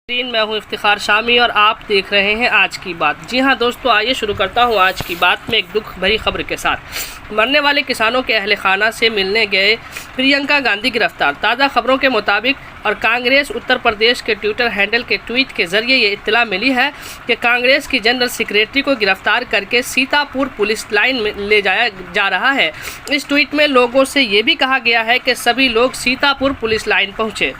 मैं हूं इफ्तिखार शामी और आप देख रहे हैं आज की बात। जी हां दोस्तों, आइए शुरू करता हूं आज की बात में एक दुख भरी खबर के साथ। मरने वाले किसानों के अहले खाना से मिलने गए प्रियंका गांधी गिरफ्तार। ताज़ा खबरों के मुताबिक और कांग्रेस उत्तर प्रदेश के ट्विटर हैंडल के ट्वीट के जरिए ये इत्तला मिली है कि कांग्रेस की जनरल सेक्रेटरी को गिरफ्तार करके सीतापुर पुलिस लाइन में ले जाया जा रहा है। इस ट्वीट में लोगों से ये भी कहा गया है कि सभी लोग सीतापुर पुलिस लाइन पहुँचे।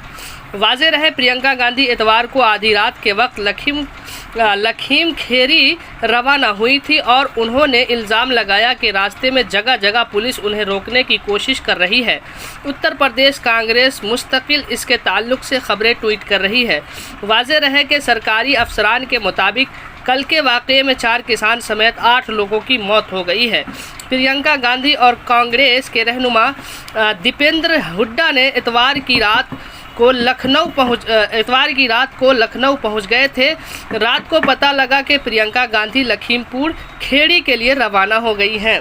वाज़ेह रहे, प्रियंका गांधी इतवार को आधी रात के वक्त लखीम खेरी रवाना हुई थी और उन्होंने इल्ज़ाम लगाया कि रास्ते में जगह जगह पुलिस उन्हें रोकने की कोशिश कर रही है। उत्तर प्रदेश कांग्रेस मुस्तकिल इसके ताल्लुक से खबरें ट्वीट कर रही है। वाज़ेह रहे कि सरकारी अफसरान के मुताबिक कल के वाक़ये में 4 किसान समेत 8 लोगों की मौत हो गई है। प्रियंका गांधी और कांग्रेस के रहनुमा दीपेंद्र हुड्डा ने इतवार की रात को लखनऊ पहुंच गए थे। रात को पता लगा कि प्रियंका गांधी लखीमपुर खेड़ी के लिए रवाना हो गई हैं।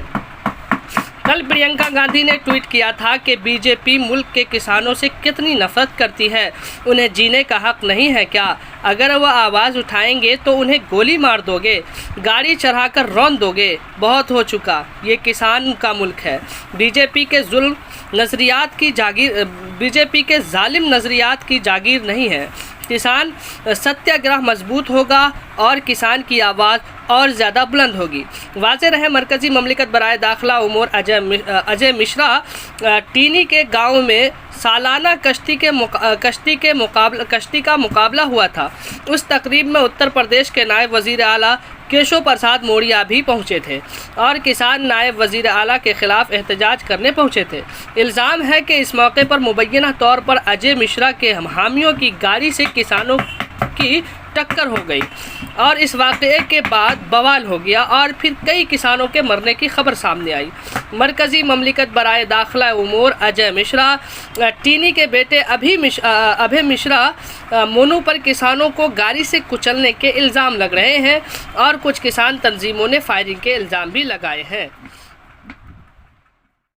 कल प्रियंका गांधी ने ट्वीट किया था कि बीजेपी मुल्क के किसानों से कितनी नफरत करती है, उन्हें जीने का हक नहीं है क्या? अगर वह आवाज़ उठाएंगे तो उन्हें गोली मार दोगे, गाड़ी चढ़ाकर रौंद दोगे। बहुत हो चुका, ये किसान का मुल्क है। बीजेपी के जालिम नज़रियात की जागीर नहीं है। किसान सत्याग्रह मजबूत होगा और किसान की आवाज़ और ज़्यादा बुलंद होगी। वाज़ेह रहे, मरकज़ी ममलिकत बराए दाखिला उमूर अजय मिश्रा टीनी के गांव में सालाना कश्ती का मुकाबला हुआ था। उस तकरीब में उत्तर प्रदेश के नायब वज़ीर आला केशव प्रसाद मौर्य भी पहुंचे थे और किसान नायब वज़ीर आला के ख़िलाफ़ एहतजाज करने पहुंचे थे। इल्ज़ाम है कि इस मौके पर मुबैना तौर पर अजय मिश्रा के हामियों की गाड़ी से किसानों की टक्कर हो गई और इस वाक़ये के बाद बवाल हो गया और फिर कई किसानों के मरने की खबर सामने आई। मरकज़ी ममलिकत बराए दाखिला उमूर अजय मिश्रा टीनी के बेटे अभय मिश्रा मोनू पर किसानों को गाड़ी से कुचलने के इल्ज़ाम लग रहे हैं और कुछ किसान तंजीमों ने फायरिंग के इल्ज़ाम भी लगाए हैं।